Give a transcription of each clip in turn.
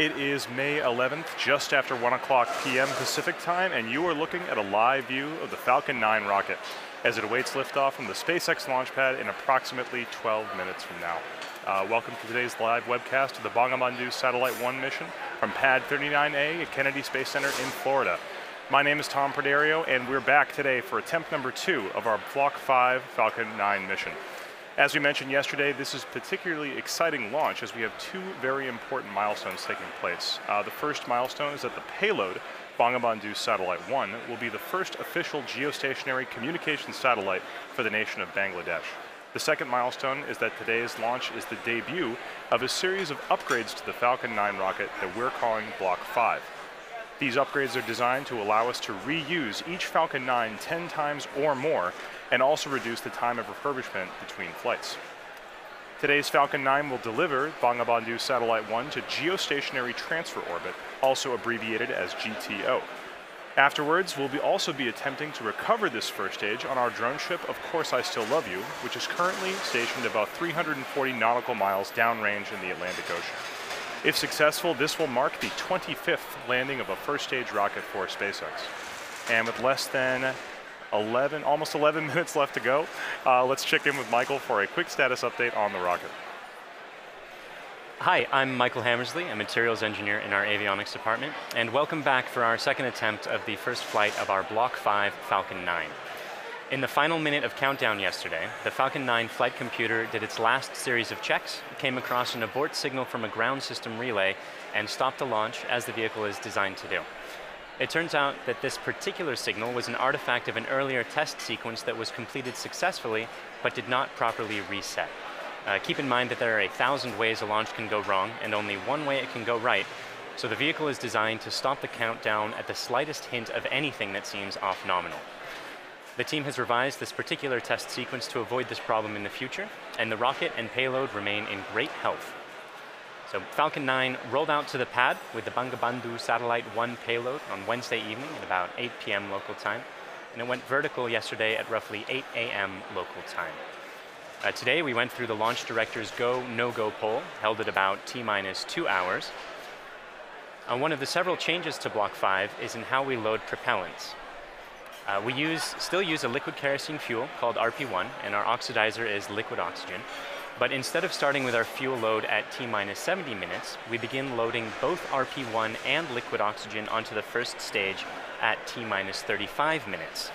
It is May 11th, just after 1 o'clock p.m. Pacific time, and you are looking at a live view of the Falcon 9 rocket as it awaits liftoff from the SpaceX launch pad in approximately 12 minutes from now. Welcome to today's live webcast of the Bangabandhu Satellite 1 mission from Pad 39A at Kennedy Space Center in Florida. My name is Tom Perdario, and we're back today for attempt number 2 of our Block 5 Falcon 9 mission. As we mentioned yesterday, this is a particularly exciting launch as we have 2 very important milestones taking place. The first milestone is that the payload, Bangabandhu Satellite 1, will be the first official geostationary communications satellite for the nation of Bangladesh. The second milestone is that today's launch is the debut of a series of upgrades to the Falcon 9 rocket that we're calling Block 5. These upgrades are designed to allow us to reuse each Falcon 9 10 times or more, and also reduce the time of refurbishment between flights. Today's Falcon 9 will deliver Bangabandhu Satellite 1 to Geostationary Transfer Orbit, also abbreviated as GTO. Afterwards, we'll also be attempting to recover this first stage on our drone ship, Of Course I Still Love You, which is currently stationed about 340 nautical miles downrange in the Atlantic Ocean. If successful, this will mark the 25th landing of a first stage rocket for SpaceX. And with less than almost 11 minutes left to go, let's check in with Michael for a quick status update on the rocket. Hi, I'm Michael Hammersley, a materials engineer in our avionics department, and welcome back for our second attempt of the first flight of our Block 5 Falcon 9. In the final minute of countdown yesterday, the Falcon 9 flight computer did its last series of checks, came across an abort signal from a ground system relay, and stopped the launch as the vehicle is designed to do. It turns out that this particular signal was an artifact of an earlier test sequence that was completed successfully, but did not properly reset. Keep in mind that there are 1,000 ways a launch can go wrong, and only one way it can go right, so the vehicle is designed to stop the countdown at the slightest hint of anything that seems off nominal. The team has revised this particular test sequence to avoid this problem in the future, and the rocket and payload remain in great health. So Falcon 9 rolled out to the pad with the Bangabandhu Satellite 1 payload on Wednesday evening at about 8 p.m. local time, and it went vertical yesterday at roughly 8 a.m. local time. Today we went through the launch director's go, no-go poll, held at about T-minus 2 hours. One of the several changes to Block 5 is in how we load propellants. We still use a liquid kerosene fuel called RP1, and our oxidizer is liquid oxygen. But instead of starting with our fuel load at T-minus 70 minutes, we begin loading both RP1 and liquid oxygen onto the first stage at T-minus 35 minutes.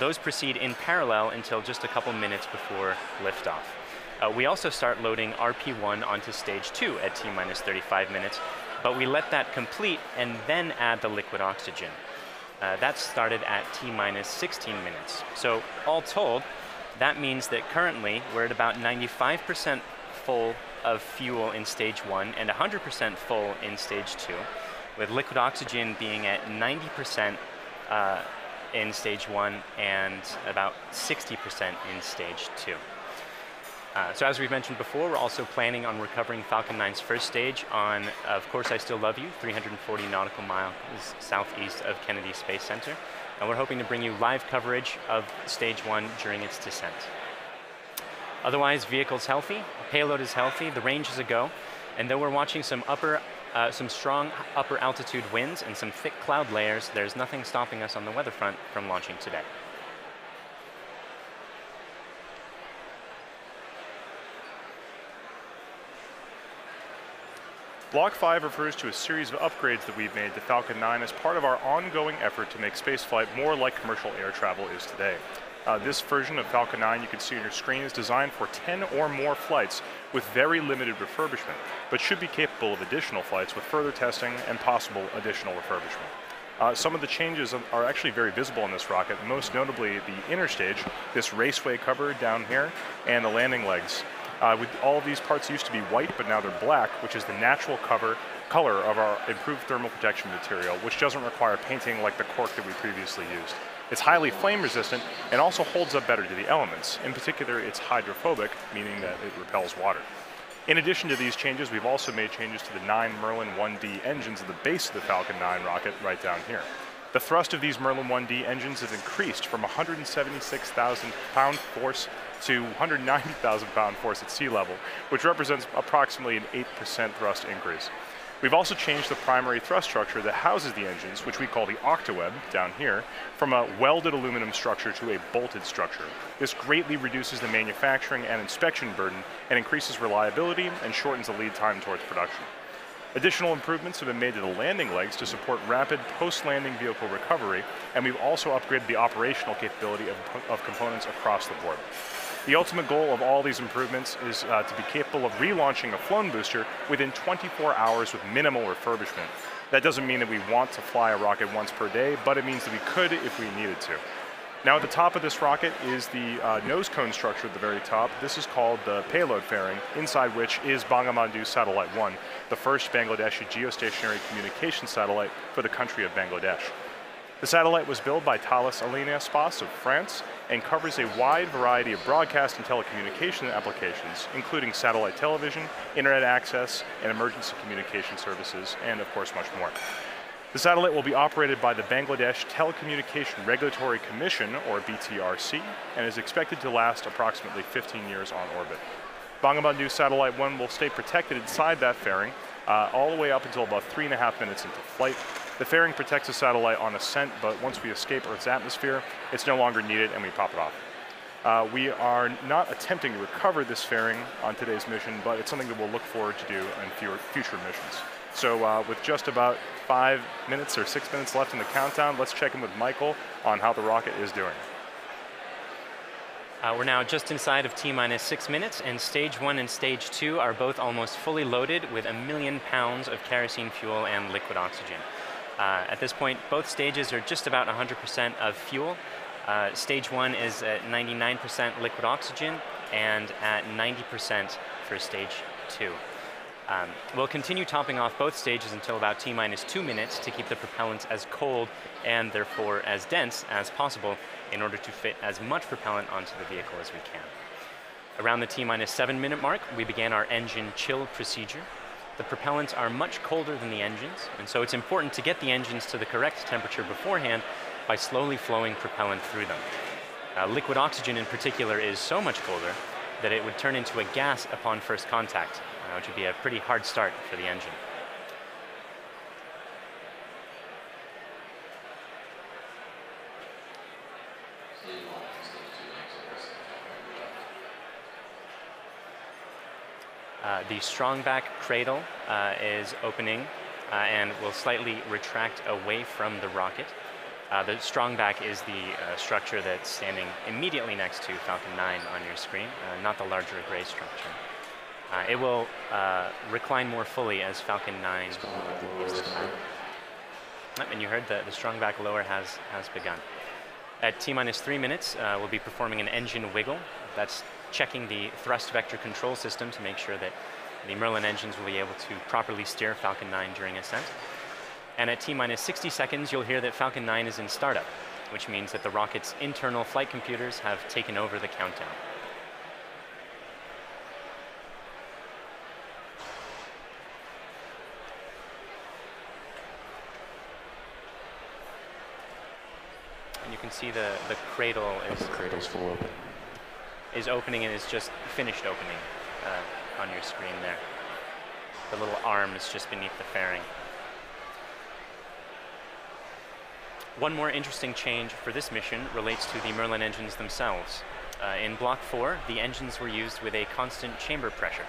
Those proceed in parallel until just a couple minutes before liftoff. We also start loading RP1 onto stage 2 at T-minus 35 minutes, but we let that complete and then add the liquid oxygen. That started at T-minus 16 minutes. So all told, that means that currently we're at about 95% full of fuel in stage 1 and 100% full in stage 2, with liquid oxygen being at 90% in stage 1 and about 60% in stage 2. So as we've mentioned before, we're also planning on recovering Falcon 9's first stage on Of Course I Still Love You, 340 nautical miles southeast of Kennedy Space Center. And we're hoping to bring you live coverage of stage 1 during its descent. Otherwise, vehicle's healthy, payload is healthy, the range is a go, and though we're watching some strong upper altitude winds and some thick cloud layers, there's nothing stopping us on the weather front from launching today. Block 5 refers to a series of upgrades that we've made to Falcon 9 as part of our ongoing effort to make spaceflight more like commercial air travel is today. This version of Falcon 9 you can see on your screen is designed for 10 or more flights with very limited refurbishment, but should be capable of additional flights with further testing and possible additional refurbishment. Some of the changes are actually very visible in this rocket, most notably the inner stage, this raceway cover down here, and the landing legs. All of these parts used to be white, but now they're black, which is the natural color of our improved thermal protection material, which doesn't require painting like the cork that we previously used. It's highly flame resistant and also holds up better to the elements. In particular, it's hydrophobic, meaning that it repels water. In addition to these changes, we've also made changes to the 9 Merlin 1D engines at the base of the Falcon 9 rocket right down here. The thrust of these Merlin 1D engines has increased from 176,000 pound force to 190,000 pound force at sea level, which represents approximately an 8% thrust increase. We've also changed the primary thrust structure that houses the engines, which we call the octaweb down here, from a welded aluminum structure to a bolted structure. This greatly reduces the manufacturing and inspection burden and increases reliability and shortens the lead time towards production. Additional improvements have been made to the landing legs to support rapid post-landing vehicle recovery, and we've also upgraded the operational capability of components across the board. The ultimate goal of all these improvements is to be capable of relaunching a flown booster within 24 hours with minimal refurbishment. That doesn't mean that we want to fly a rocket once per day, but it means that we could if we needed to. Now at the top of this rocket is the nose cone structure at the very top. This is called the payload fairing, inside which is Bangabandhu Satellite 1, the first Bangladeshi geostationary communication satellite for the country of Bangladesh. The satellite was built by Thales Alenia Space of France and covers a wide variety of broadcast and telecommunication applications, including satellite television, internet access, and emergency communication services, and of course much more. The satellite will be operated by the Bangladesh Telecommunication Regulatory Commission, or BTRC, and is expected to last approximately 15 years on orbit. Bangabandhu Satellite 1 will stay protected inside that fairing all the way up until about 3.5 minutes into flight. The fairing protects the satellite on ascent, but once we escape Earth's atmosphere, it's no longer needed and we pop it off. We are not attempting to recover this fairing on today's mission, but it's something that we'll look forward to do in future missions. So with just about 5 minutes or 6 minutes left in the countdown, let's check in with Michael on how the rocket is doing. We're now just inside of T-minus 6 minutes, and Stage 1 and Stage 2 are both almost fully loaded with 1 million pounds of kerosene fuel and liquid oxygen. At this point, both stages are just about 100% of fuel. Stage 1 is at 99% liquid oxygen and at 90% for Stage 2. We'll continue topping off both stages until about T-minus 2 minutes to keep the propellants as cold and therefore as dense as possible in order to fit as much propellant onto the vehicle as we can. Around the T-minus 7 minute mark, we began our engine chill procedure. The propellants are much colder than the engines, and so it's important to get the engines to the correct temperature beforehand by slowly flowing propellant through them. Liquid oxygen in particular is so much colder that it would turn into a gas upon first contact, which would be a pretty hard start for the engine. The strongback cradle is opening and will slightly retract away from the rocket. The strongback is the structure that's standing immediately next to Falcon 9 on your screen, not the larger gray structure. It will recline more fully as Falcon 9 is defined. And you heard the strongback lower has begun. At T-minus 3 minutes, we'll be performing an engine wiggle. That's checking the thrust vector control system to make sure that the Merlin engines will be able to properly steer Falcon 9 during ascent. And at T-minus 60 seconds, you'll hear that Falcon 9 is in startup, which means that the rocket's internal flight computers have taken over the countdown. And you can see the cradle is... The cradle's full open. Is opening and is just finished opening on your screen there. The little arm is just beneath the fairing. One more interesting change for this mission relates to the Merlin engines themselves. In Block 4, the engines were used with a constant chamber pressure.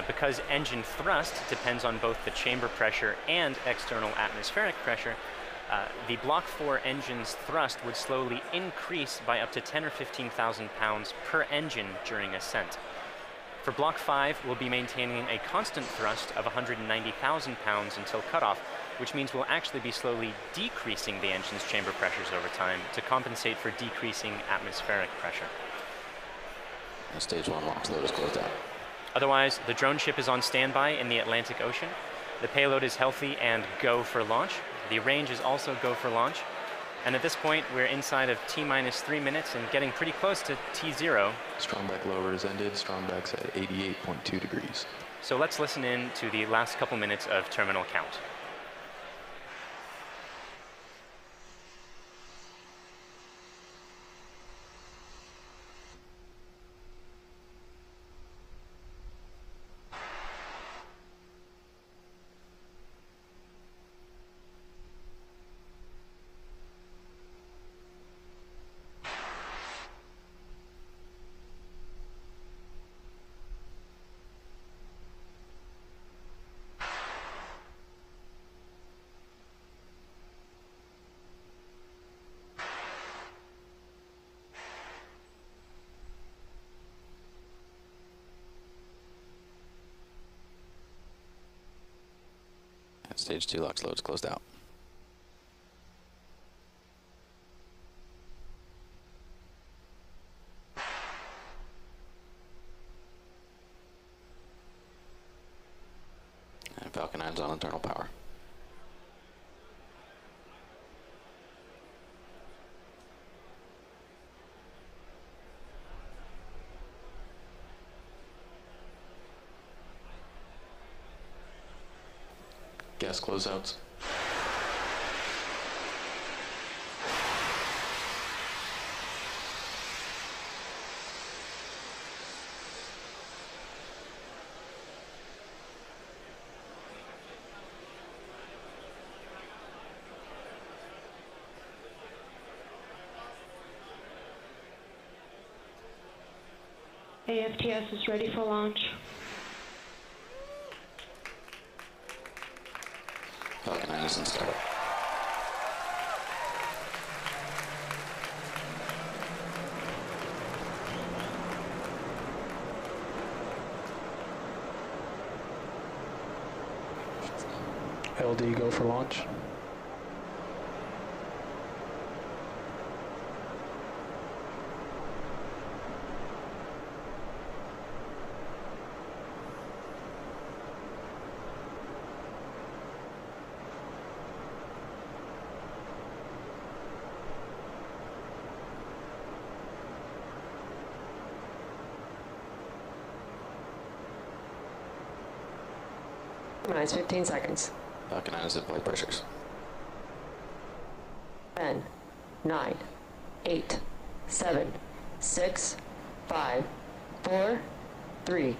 Because engine thrust depends on both the chamber pressure and external atmospheric pressure, the Block 4 engine's thrust would slowly increase by up to 10 or 15,000 pounds per engine during ascent. For Block 5, we'll be maintaining a constant thrust of 190,000 pounds until cutoff, which means we'll actually be slowly decreasing the engine's chamber pressures over time to compensate for decreasing atmospheric pressure. Stage 1 launch load is closed out. Otherwise, the drone ship is on standby in the Atlantic Ocean. The payload is healthy and go for launch. The range is also go for launch. And at this point, we're inside of T-minus 3 minutes and getting pretty close to T0. Strongback lower is ended. Strongback's at 88.2 degrees. So let's listen in to the last couple minutes of terminal count. Stage 2 LOX loads closed out. And Falcon 9's on internal power. Gas closeouts. AFTS is ready for launch. Falcon 9 is in startup. LD go for launch. Minus 15 seconds. Falcon 9 is at flight pressures. 10, 9, 8, 7, 6, 5, 4, 3,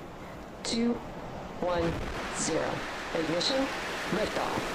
2, 1, 0. Ignition, liftoff.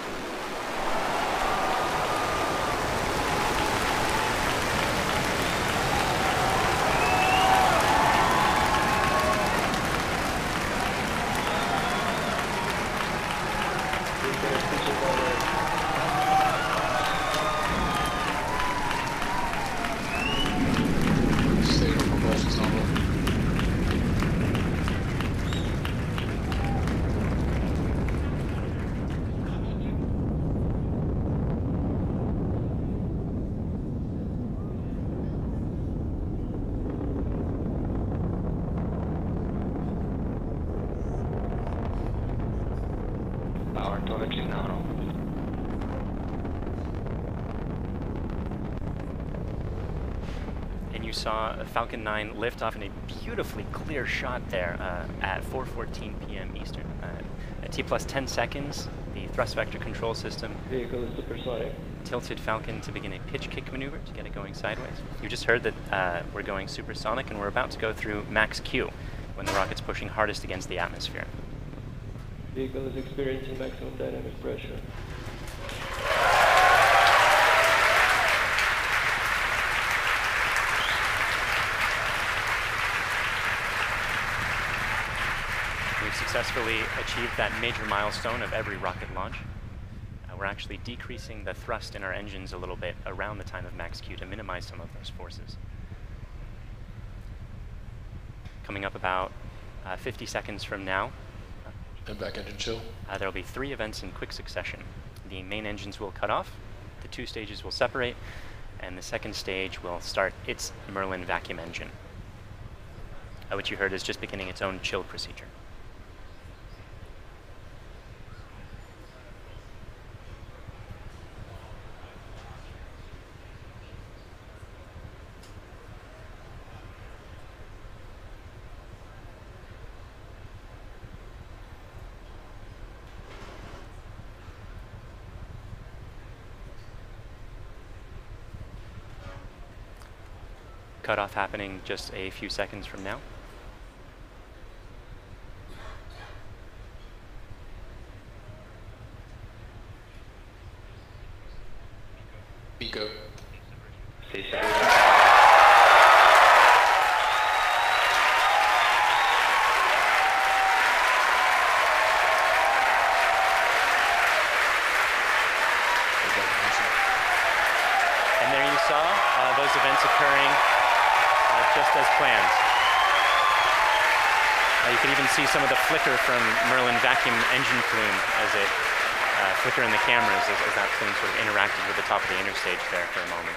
Power telemetry nominal. And you saw Falcon 9 lift off in a beautifully clear shot there at 4:14 p.m. Eastern. At T plus 10 seconds, the thrust vector control system Vehicle is supersonic. tilted Falcon to begin a pitch kick maneuver to get it going sideways. You just heard that we're going supersonic and we're about to go through max Q when the rocket's pushing hardest against the atmosphere. Vehicle is experiencing maximum dynamic pressure. We've successfully achieved that major milestone of every rocket launch. We're actually decreasing the thrust in our engines a little bit around the time of max Q to minimize some of those forces. Coming up about 50 seconds from now, And back engine chill. there will be 3 events in quick succession. The main engines will cut off, the 2 stages will separate, and the second stage will start its Merlin vacuum engine, which you heard is just beginning its own chill procedure. Cutoff happening just a few seconds from now. Pico. Stay secure. And there you saw those events occurring just as planned. You could even see some of the flicker from Merlin vacuum engine plume as it flicker in the cameras as that plane sort of interacted with the top of the interstage there for a moment.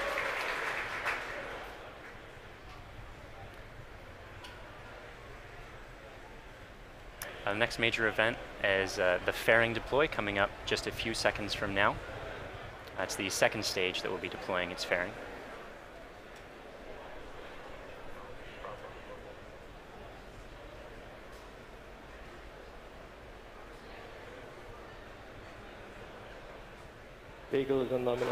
The next major event is the fairing deploy coming up just a few seconds from now. That's the second stage that will be deploying its fairing. Vehicle is on nominal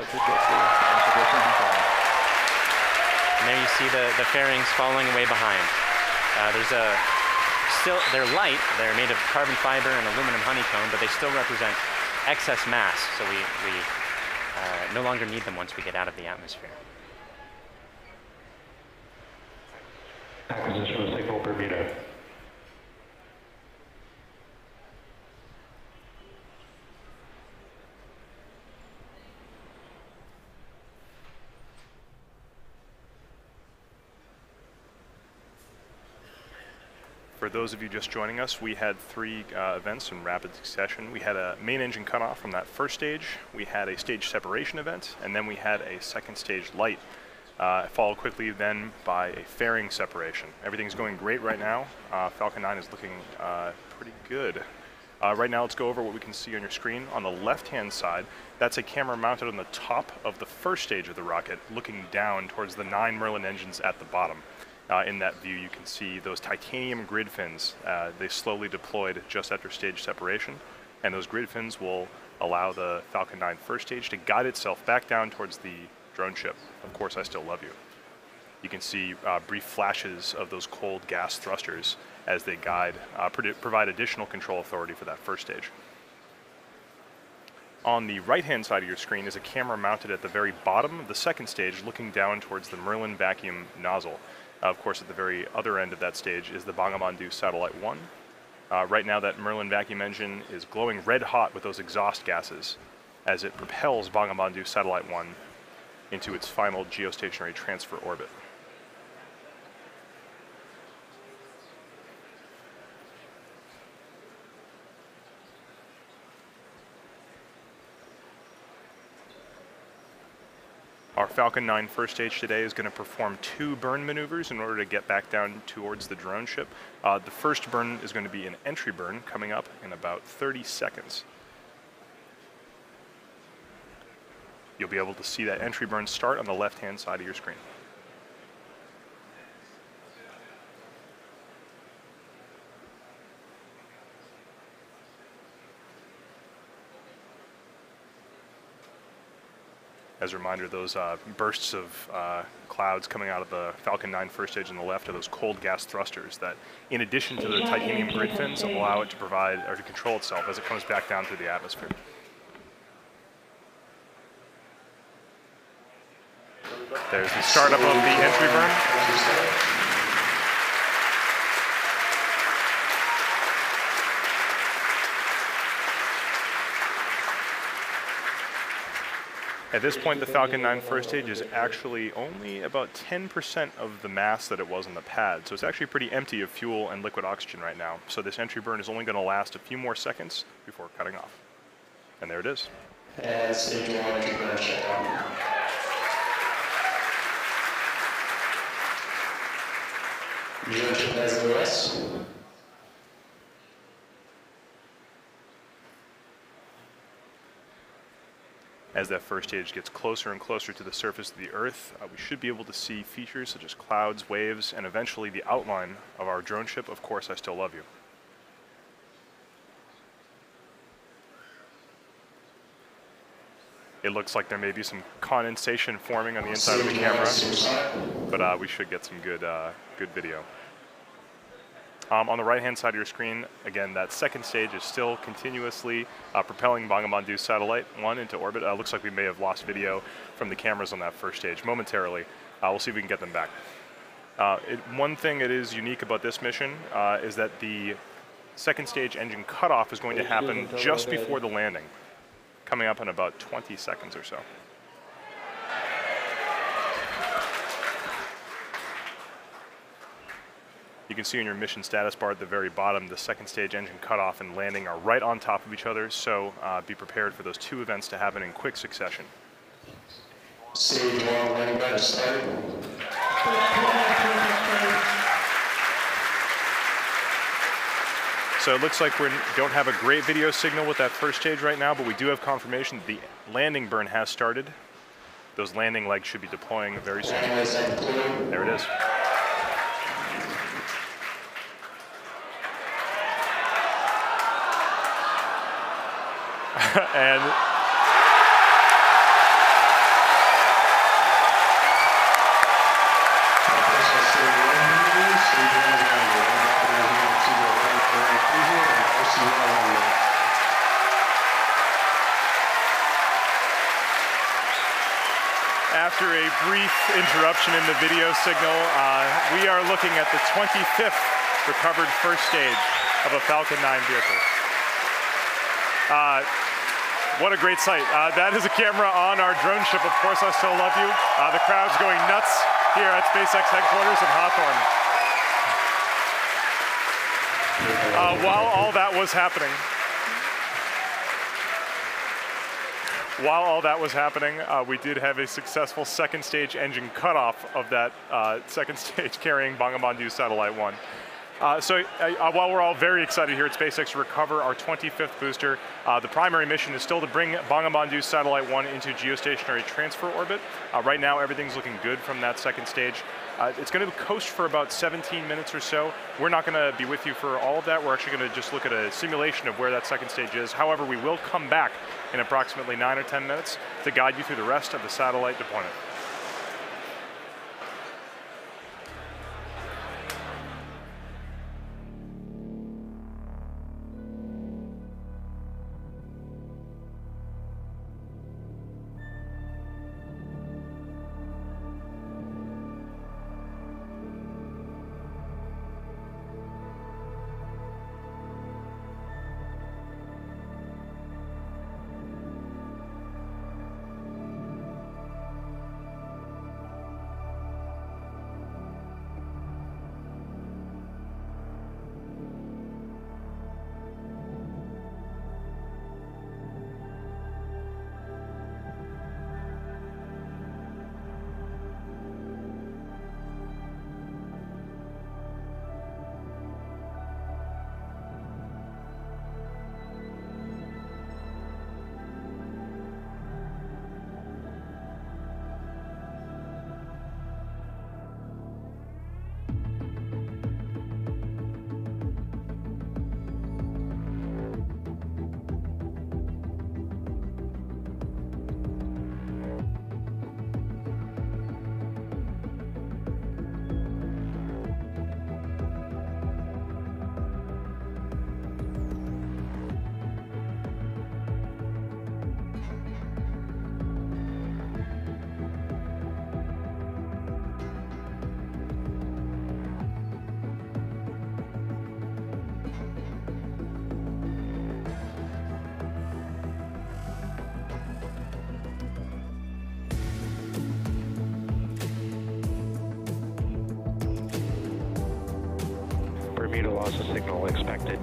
And there you see the fairings falling away behind. They're light, they're made of carbon fiber and aluminum honeycomb, but they still represent excess mass, so we no longer need them once we get out of the atmosphere. Acquisition of signal Bermuda. For those of you just joining us, we had three events in rapid succession. We had a main engine cutoff from that first stage, we had a stage separation event, and then we had a second stage light, followed quickly then by a fairing separation. Everything's going great right now. Falcon 9 is looking pretty good. Right now, let's go over what we can see on your screen. On the left-hand side, that's a camera mounted on the top of the first stage of the rocket, looking down towards the 9 Merlin engines at the bottom. In that view, you can see those titanium grid fins. They slowly deployed just after stage separation, and those grid fins will allow the Falcon 9 first stage to guide itself back down towards the drone ship. Of course, I still love you. You can see brief flashes of those cold gas thrusters as they guide, provide additional control authority for that first stage. On the right-hand side of your screen is a camera mounted at the very bottom of the second stage, looking down towards the Merlin vacuum nozzle. Of course, at the very other end of that stage is the Bangabandhu Satellite 1. Right now, that Merlin vacuum engine is glowing red hot with those exhaust gases as it propels Bangabandhu Satellite 1 into its final geostationary transfer orbit. Our Falcon 9 first stage today is going to perform 2 burn maneuvers in order to get back down towards the drone ship. The first burn is going to be an entry burn coming up in about 30 seconds. You'll be able to see that entry burn start on the left-hand side of your screen. As a reminder, those bursts of clouds coming out of the Falcon 9 first stage on the left are those cold gas thrusters that, in addition to the titanium grid fins, allow it to provide or to control itself as it comes back down through the atmosphere. There's the startup of the entry burn. At this point, the Falcon 9 first stage is actually only about 10% of the mass that it was on the pad, so it's actually pretty empty of fuel and liquid oxygen right now. So this entry burn is only going to last a few more seconds before cutting off. And there it is. And stage 1 entry burn shutdown. Drone ship has OS. As that first stage gets closer and closer to the surface of the Earth, we should be able to see features such as clouds, waves, and eventually the outline of our drone ship. Of course, I still love you. It looks like there may be some condensation forming on the inside of the camera, but we should get some good video. On the right-hand side of your screen, again, that second stage is still continuously propelling Bangabandhu Satellite 1 into orbit. Looks like we may have lost video from the cameras on that first stage momentarily. We'll see if we can get them back. One thing that is unique about this mission is that the second stage engine cutoff is going to happen just before the landing, coming up in about 20 seconds or so. You can see in your mission status bar at the very bottom, the second stage engine cutoff and landing are right on top of each other, so be prepared for those two events to happen in quick succession. Stage 1 landing badge started. So it looks like we don't have a great video signal with that first stage right now, but we do have confirmation that the landing burn has started. Those landing legs should be deploying very soon. There it is. And after a brief interruption in the video signal, we are looking at the 25th recovered first stage of a Falcon 9 vehicle. What a great sight. That is a camera on our drone ship, Of Course I Still Love You. The crowd's going nuts here at SpaceX headquarters in Hawthorne. While all that was happening, we did have a successful second stage engine cutoff of that second stage carrying Bangabandhu Satellite 1. While we're all very excited here at SpaceX to recover our 25th booster, the primary mission is still to bring Bangabandhu Satellite 1 into geostationary transfer orbit. Right now, everything's looking good from that second stage. It's going to coast for about 17 minutes or so. We're not going to be with you for all of that. We're actually going to just look at a simulation of where that second stage is. However, we will come back in approximately 9 or 10 minutes to guide you through the rest of the satellite deployment. Bermuda loss of signal expected.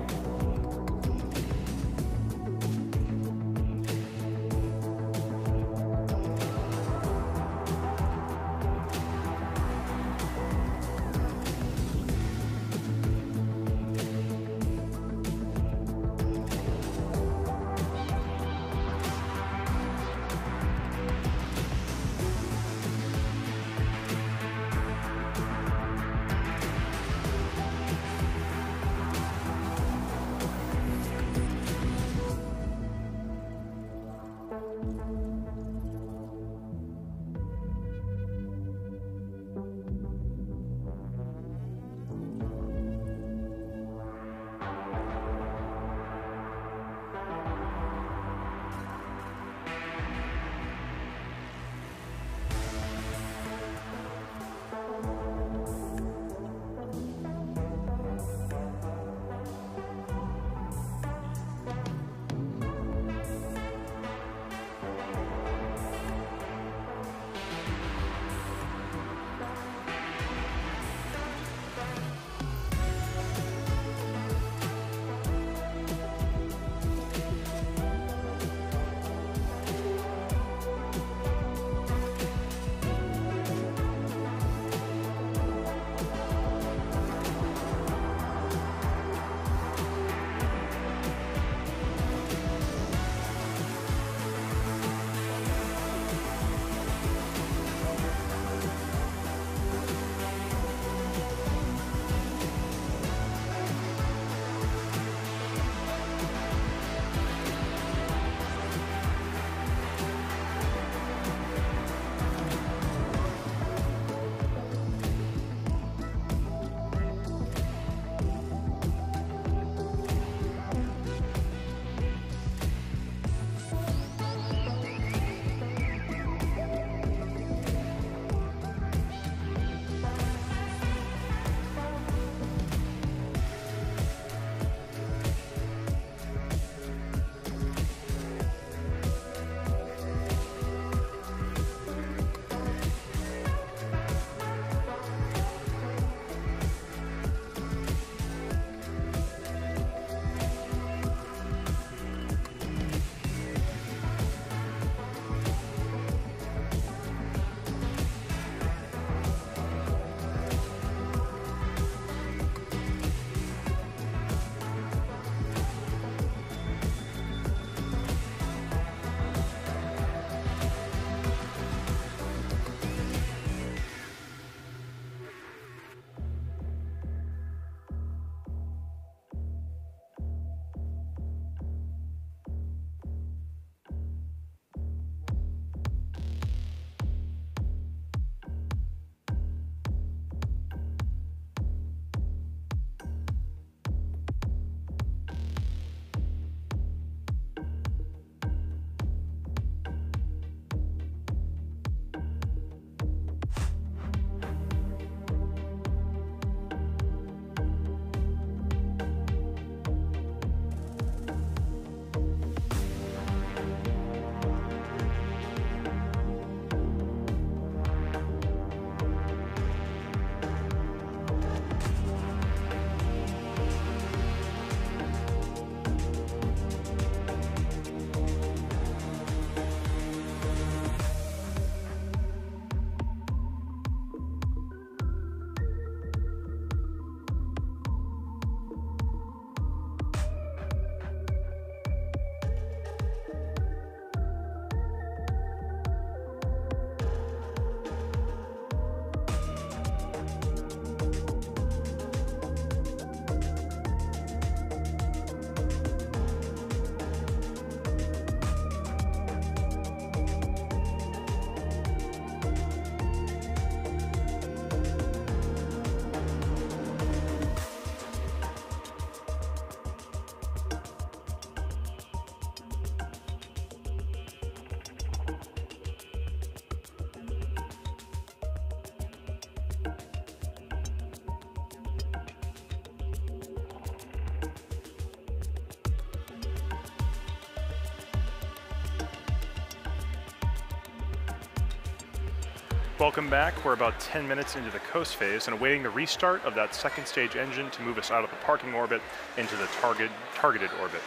Welcome back. We're about 10 minutes into the coast phase and awaiting the restart of that second stage engine to move us out of the parking orbit into the targeted orbit.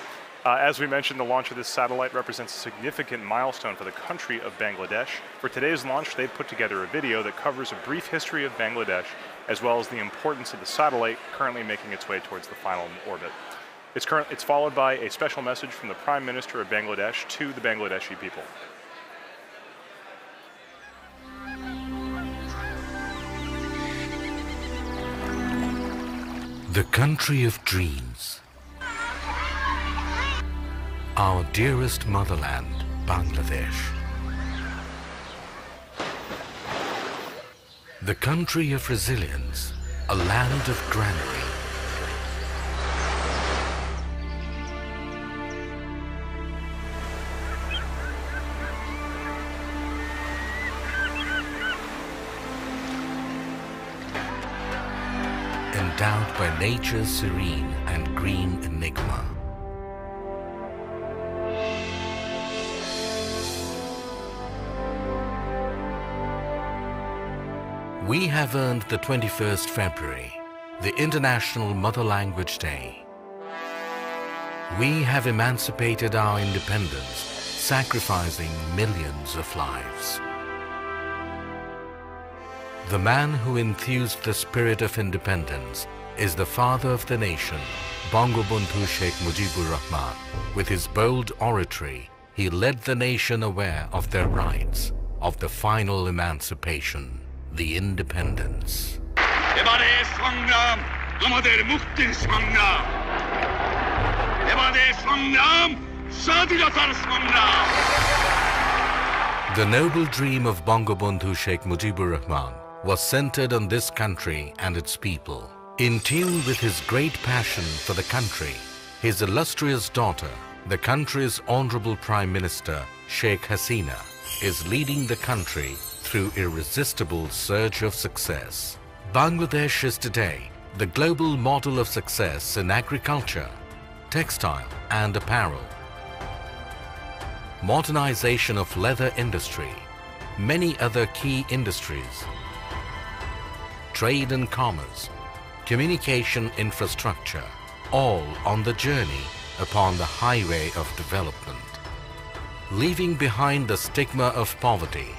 As we mentioned, the launch of this satellite represents a significant milestone for the country of Bangladesh. For today's launch, they've put together a video that covers a brief history of Bangladesh, as well as the importance of the satellite currently making its way towards the final orbit. It's followed by a special message from the Prime Minister of Bangladesh to the Bangladeshi people. The country of dreams. Our dearest motherland, Bangladesh. The country of resilience, a land of granary. Endowed by nature's serene and green enigma. We have earned the 21st February, the International Mother Language Day. We have emancipated our independence, sacrificing millions of lives. The man who enthused the spirit of independence is the father of the nation, Bangabandhu Sheikh Mujibur Rahman. With his bold oratory, he led the nation aware of their rights, of the final emancipation, the independence. The noble dream of Bangabandhu Sheikh Mujibur Rahman was centered on this country and its people. In tune with his great passion for the country, his illustrious daughter, the country's Honorable Prime Minister Sheikh Hasina, is leading the country through irresistible surge of success. Bangladesh is today the global model of success in agriculture, textile and apparel, modernization of leather industry, many other key industries, trade and commerce, communication infrastructure, all on the journey upon the highway of development. Leaving behind the stigma of poverty,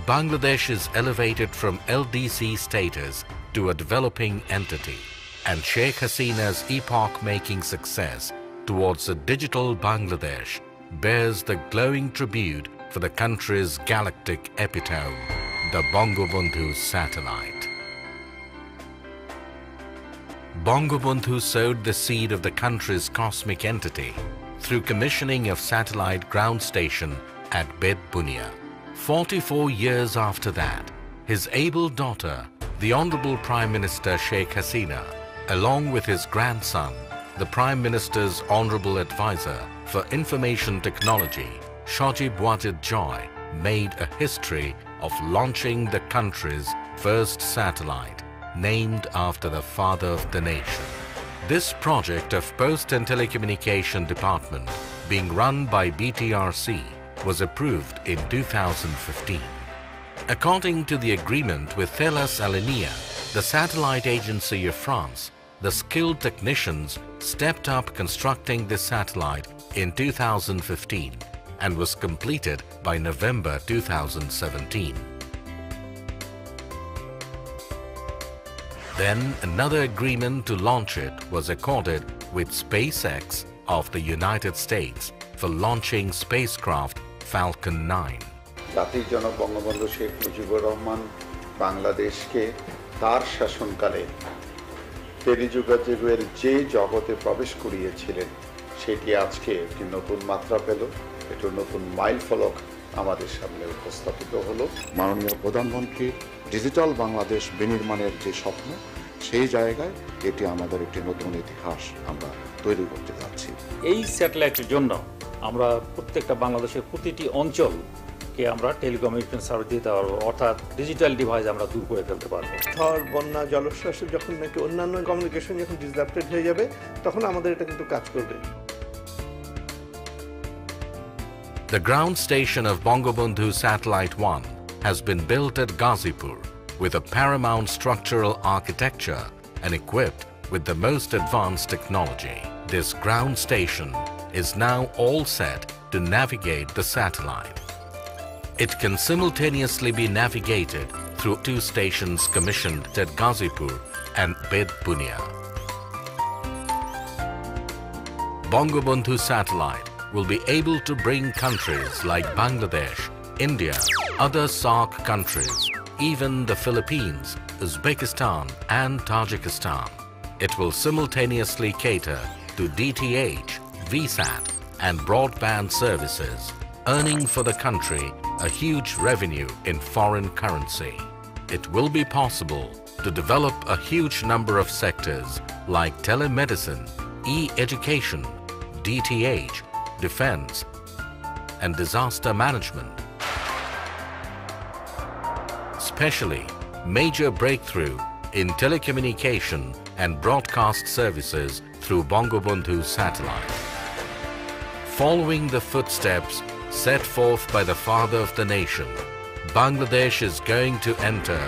Bangladesh is elevated from LDC status to a developing entity, and Sheikh Hasina's epoch-making success towards a digital Bangladesh bears the glowing tribute for the country's galactic epitome, the Bangabandhu satellite. Bangabandhu sowed the seed of the country's cosmic entity through commissioning of satellite ground station at Bed Bunia. 44 years after that, his able daughter, the Honorable Prime Minister Sheikh Hasina, along with his grandson, the Prime Minister's Honorable Advisor for Information Technology, Shajib Wajid Joy, made a history of launching the country's first satellite, named after the father of the nation. This project of Post and Telecommunication Department, being run by BTRC, was approved in 2015. According to the agreement with Thales Alenia, the satellite agency of France, the skilled technicians stepped up constructing this satellite in 2015 and was completed by November 2017. Then another agreement to launch it was accorded with SpaceX of the United States for launching spacecraft Falcon 9. জাতির জনক বঙ্গবন্ধু শেখ মুজিবুর রহমান বাংলাদেশকে তার শাসনকালে টেলিযোগাযোগের যে জগতে প্রবেশ করিয়েছিলেন সেটি আজকে একটি নতুন মাত্রা পেল, একটি নতুন মাইলফলক আমাদের সামনে উপস্থাপিত হলো। মাননীয় প্রধানমন্ত্রীর ডিজিটাল বাংলাদেশ বিনির্মাণের যে স্বপ্ন, সেই জায়গায় এটি আমাদের একটি নতুন ইতিহাস আমরা তৈরি করতে যাচ্ছি। এই স্যাটেলাইটের জন্য আমরা প্রত্যেকটা বাংলাদেশের প্রতিটি অঞ্চলকে আমরা টেলিকমিউনিকেশন সার্ভিস দিতে পারবো, অর্থাৎ ডিজিটাল ডিভাইস আমরা দূর করে ফেলতে পারবো। ঝড়, বন্যা, জলোচ্ছ্বাস যখন নাকি অন্যান্য কমিউনিকেশন যখন ডিসরাপ্টেড হয়ে যাবে, তখন আমাদের এটা কিন্তু কাজ করবে। The ground station of Bangabandhu Satellite 1 has been built at Ghazipur with a paramount structural architecture and equipped with the most advanced technology. This ground station is now all set to navigate the satellite. It can simultaneously be navigated through 2 stations commissioned at Ghazipur and Bed Bunia. Bangabandhu satellite will be able to bring countries like Bangladesh, India, other SAARC countries, even the Philippines, Uzbekistan and Tajikistan. It will simultaneously cater to DTH, VSAT and broadband services, earning for the country a huge revenue in foreign currency. It will be possible to develop a huge number of sectors like telemedicine, e-education, DTH, defense, and disaster management. Especially, major breakthrough in telecommunication and broadcast services through Bangabandhu satellite. Following the footsteps set forth by the father of the nation, Bangladesh is going to enter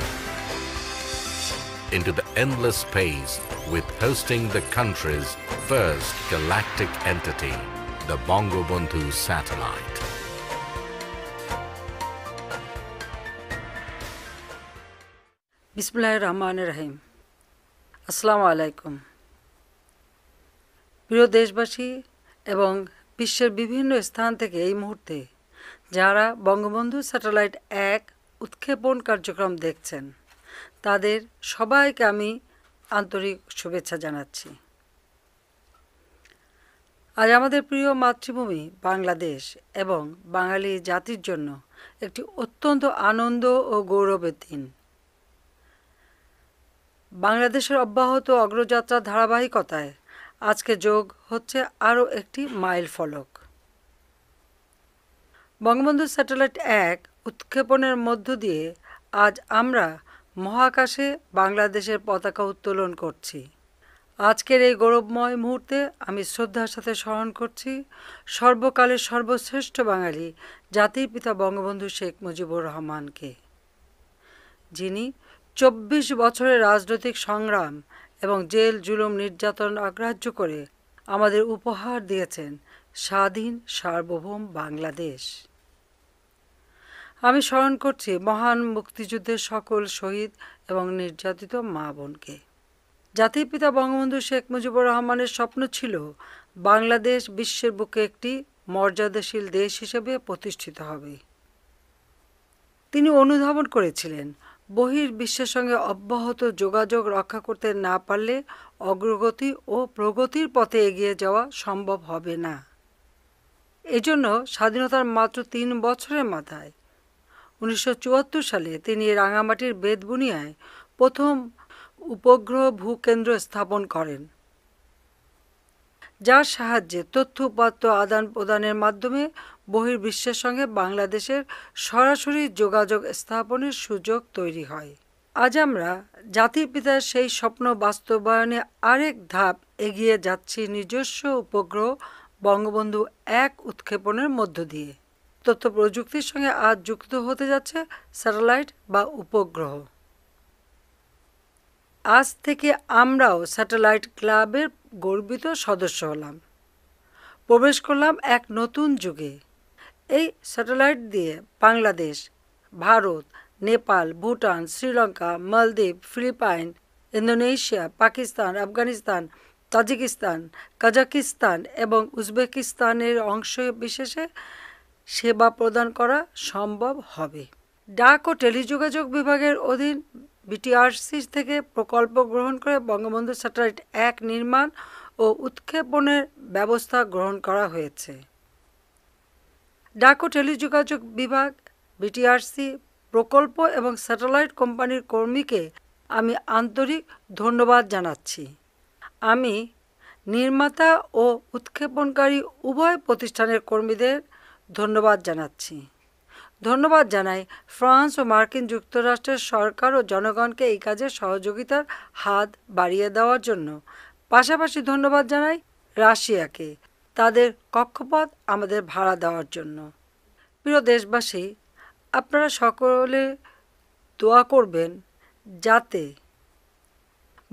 into the endless space with hosting the country's first galactic entity, the Bangabandhu satellite. বিসমিল্লাহির রহমানির রহিম। আসসালামু আলাইকুম। প্রিয় দেশবাসী এবং বিশ্বের বিভিন্ন স্থান থেকে এই মুহূর্তে যারা বঙ্গবন্ধু স্যাটেলাইট 1 উৎক্ষেপণ কার্যক্রম দেখছেন তাদের সবাইকে আমি আন্তরিক শুভেচ্ছা জানাচ্ছি। আজ আমাদের প্রিয় মাতৃভূমি বাংলাদেশ এবং বাঙালি জাতির জন্য একটি অত্যন্ত আনন্দ ও গৌরবের দিন। বাংলাদেশের অব্যাহত অগ্রযাত্রার ধারাবাহিকতায় আজকে যোগ হচ্ছে আরও একটি মাইল ফলক। বঙ্গবন্ধু স্যাটেলাইট 1 উৎক্ষেপণের মধ্য দিয়ে আজ আমরা মহাকাশে বাংলাদেশের পতাকা উত্তোলন করছি। আজকের এই গৌরবময় মুহূর্তে আমি শ্রদ্ধার সাথে স্মরণ করছি সর্বকালের সর্বশ্রেষ্ঠ বাঙালি জাতির পিতা বঙ্গবন্ধু শেখ মুজিবুর রহমানকে, যিনি 24 বছরের রাজনৈতিক সংগ্রাম এবং জেল জুলুম নির্যাতন অগ্রাহ্য করে আমাদের উপহার দিয়েছেন স্বাধীন সার্বভৌম বাংলাদেশ। আমি স্মরণ করছি মহান মুক্তিযুদ্ধের সকল শহীদ এবং নির্যাতিত মা বোনকে। জাতির পিতা বঙ্গবন্ধু শেখ মুজিবুর রহমানের স্বপ্ন ছিল বাংলাদেশ বিশ্বের বুকে একটি মর্যাদাশীল দেশ হিসেবে প্রতিষ্ঠিত হবে। তিনি অনুধাবন করেছিলেন বহির্বিশ্বের সঙ্গে অব্যাহত যোগাযোগ রক্ষা করতে না পারলে অগ্রগতি ও প্রগতির পথে এগিয়ে যাওয়া সম্ভব হবে না। এজন্য স্বাধীনতার মাত্র 3 বছরের মাথায় 1974 সালে তিনি রাঙামাটির বেতবুনিয়ায় প্রথম উপগ্রহ ভূকেন্দ্র স্থাপন করেন, যার সাহায্যে তথ্য উপাত্ত আদান প্রদানের মাধ্যমে বহির্বিশ্বের সঙ্গে বাংলাদেশের সরাসরি যোগাযোগ স্থাপনের সুযোগ তৈরি হয়। আজ আমরা জাতির পিতার সেই স্বপ্ন বাস্তবায়নে আরেক ধাপ এগিয়ে যাচ্ছি নিজস্ব উপগ্রহ বঙ্গবন্ধু 1 উৎক্ষেপণের মধ্য দিয়ে। তথ্য প্রযুক্তির সঙ্গে আজ যুক্ত হতে যাচ্ছে স্যাটেলাইট বা উপগ্রহ। আজ থেকে আমরাও স্যাটেলাইট ক্লাবের গর্বিত সদস্য হলাম, প্রবেশ করলাম এক নতুন যুগে। এই স্যাটেলাইট দিয়ে Bangladesh, Bharat, Nepal, Bhutan, Sri Lanka, Maldives, Philippines, Indonesia, Pakistan, Afghanistan, Tajikistan, Kazakhstan এবং উজবেকিস্তানের অংশ বিশেষে সেবা প্রদান করা সম্ভব হবে। ডাক ও টেলিযোগাযোগ বিভাগের অধীন বিটিআরসি থেকে প্রকল্প গ্রহণ করে বঙ্গবন্ধু স্যাটেলাইট 1 নির্মাণ ও উৎক্ষেপণের ব্যবস্থা গ্রহণ করা হয়েছে। ডাক ও টেলিযোগাযোগ বিভাগ, বিটিআরসি, প্রকল্প এবং স্যাটেলাইট কোম্পানির কর্মীকে আমি আন্তরিক ধন্যবাদ জানাচ্ছি। আমি নির্মাতা ও উৎক্ষেপণকারী উভয় প্রতিষ্ঠানের কর্মীদের ধন্যবাদ জানাচ্ছি। ধন্যবাদ জানাই ফ্রান্স ও মার্কিন যুক্তরাষ্ট্রের সরকার ও জনগণকে এই কাজে সহযোগিতার হাত বাড়িয়ে দেওয়ার জন্য। পাশাপাশি ধন্যবাদ জানাই রাশিয়াকে তাদের কক্ষপথ আমাদের ভাড়া দেওয়ার জন্য। প্রিয় দেশবাসী, আপনারা সকলে দোয়া করবেন যাতে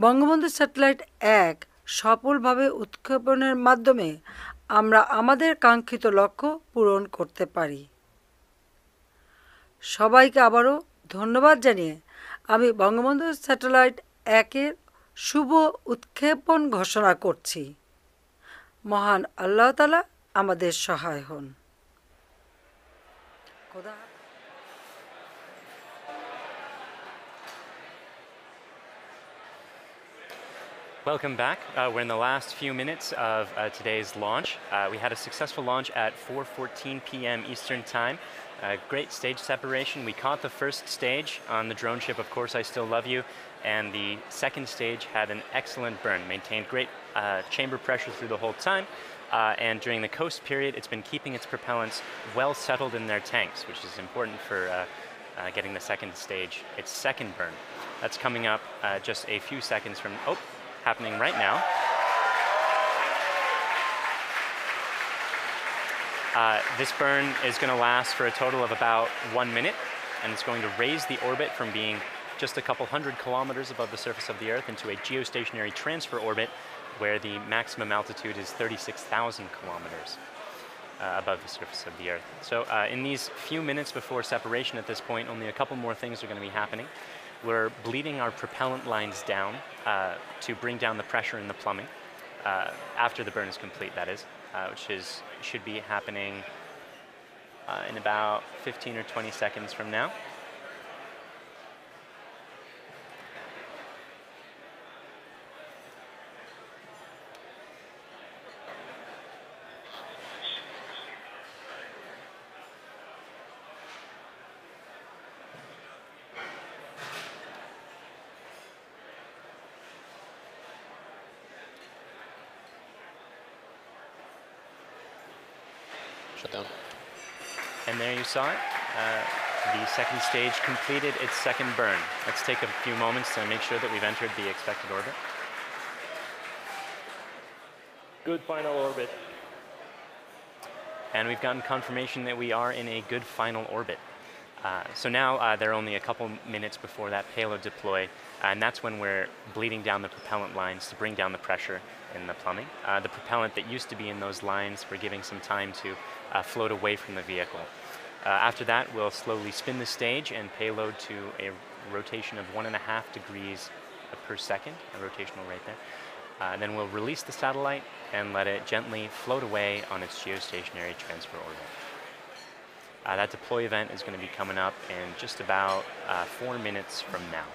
বঙ্গবন্ধু স্যাটেলাইট 1 সফলভাবে উৎক্ষেপণের মাধ্যমে আমরা আমাদের কাঙ্ক্ষিত লক্ষ্য পূরণ করতে পারি। সবাইকে আবারও ধন্যবাদ জানিয়ে আমি বঙ্গবন্ধু স্যাটেলাইট 1-এর শুভ উৎক্ষেপণ ঘোষণা করছি। মহান আল্লাহ তাআলা আমাদের সহায় হন। Welcome back. We're in the last few minutes of today's launch. We had a successful launch at 4:14 p.m. Eastern Time. Great stage separation. We caught the first stage on the drone ship, Of Course I Still Love You, and the second stage had an excellent burn, maintained great chamber pressure through the whole time, and during the coast period it's been keeping its propellants well settled in their tanks, which is important for getting the second stage, its second burn. That's coming up just a few seconds from, happening right now. This burn is going to last for a total of about 1 minute, and it's going to raise the orbit from being just a couple hundred kilometers above the surface of the Earth into a geostationary transfer orbit where the maximum altitude is 36,000 kilometers above the surface of the Earth. So in these few minutes before separation at this point, only a couple more things are going to be happening. We're bleeding our propellant lines down to bring down the pressure in the plumbing after the burn is complete, that is, which should be happening in about 15 or 20 seconds from now. Shut down. And there you saw it. The second stage completed its second burn. Let's take a few moments to make sure that we've entered the expected orbit. Good final orbit. And we've gotten confirmation that we are in a good final orbit. So now there are only a couple minutes before that payload deploy, and that's when we're bleeding down the propellant lines to bring down the pressure in the plumbing. The propellant that used to be in those lines, we're giving some time to float away from the vehicle. After that, we'll slowly spin the stage and payload to a rotation of 1.5 degrees per second, a rotational rate there. Then we'll release the satellite and let it gently float away on its geostationary transfer orbit. That deploy event is going to be coming up in just about 4 minutes from now.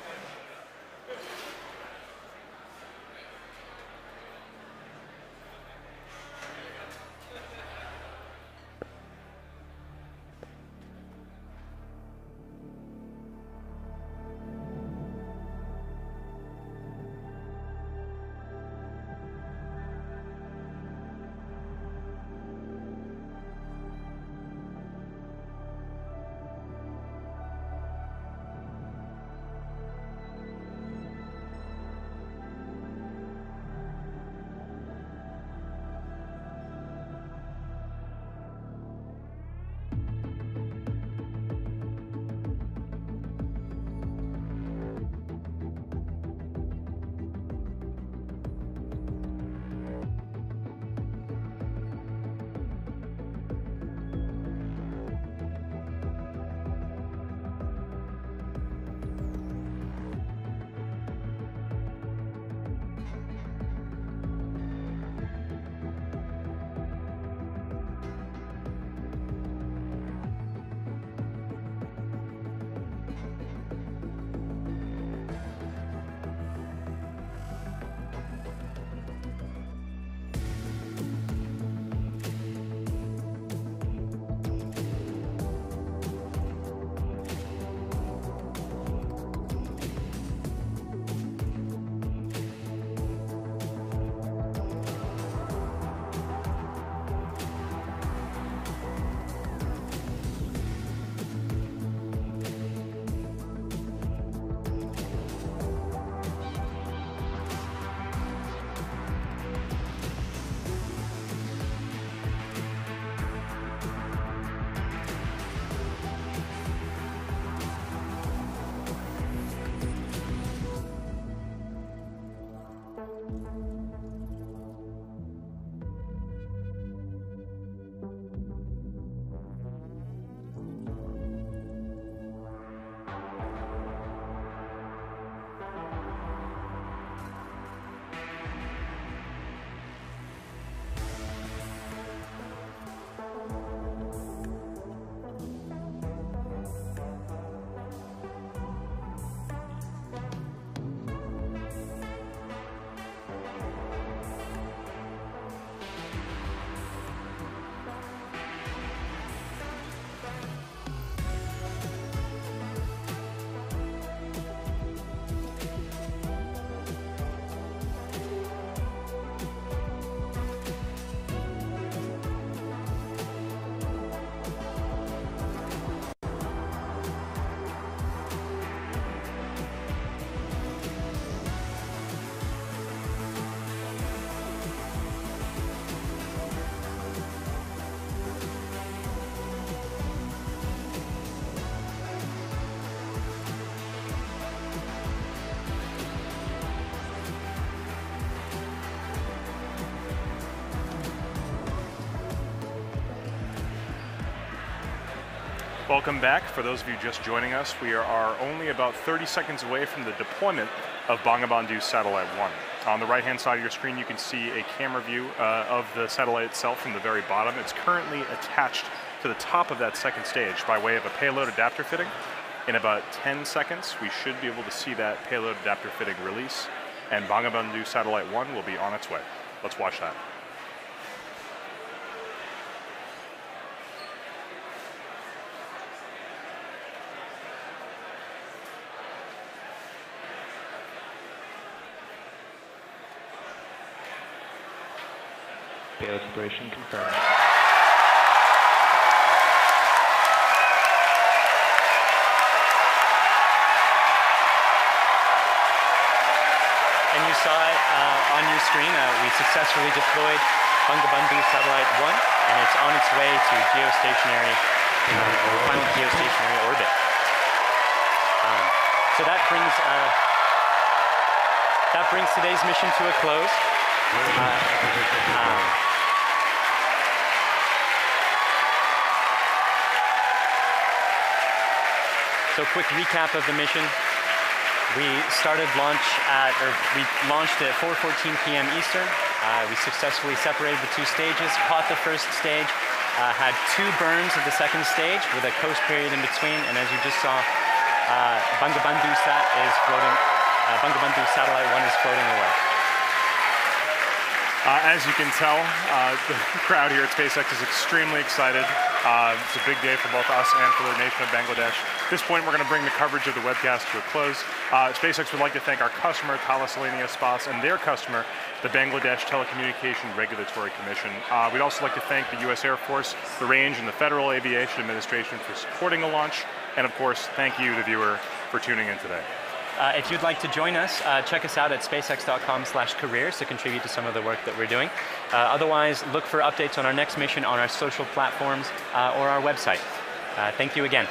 Welcome back. For those of you just joining us, we are only about 30 seconds away from the deployment of Bangabandhu Satellite 1. On the right-hand side of your screen, you can see a camera view of the satellite itself from the very bottom. It's currently attached to the top of that second stage by way of a payload adapter fitting. In about 10 seconds, we should be able to see that payload adapter fitting release, and Bangabandhu Satellite 1 will be on its way. Let's watch that. Payload separation confirmed. And you saw it on your screen. We successfully deployed Bangabandhu Satellite 1, and it's on its way to geostationary, final geostationary orbit. So that brings today's mission to a close. So quick recap of the mission. We launched at 4:14 p.m. Eastern. We successfully separated the two stages, caught the first stage, had 2 burns of the second stage with a coast period in between, and as you just saw, Bangabandhu Satellite 1 is floating away. As you can tell, the crowd here at SpaceX is extremely excited. It's a big day for both us and for the nation of Bangladesh. At this point, we're going to bring the coverage of the webcast to a close. SpaceX would like to thank our customer, Thalassania SPAS, and their customer, the Bangladesh Telecommunication Regulatory Commission. We'd also like to thank the U.S. Air Force, the Range, and the Federal Aviation Administration for supporting the launch. And of course, thank you, the viewer, for tuning in today. If you'd like to join us, check us out at spacex.com/careers to contribute to some of the work that we're doing. Otherwise, look for updates on our next mission on our social platforms or our website. Thank you again.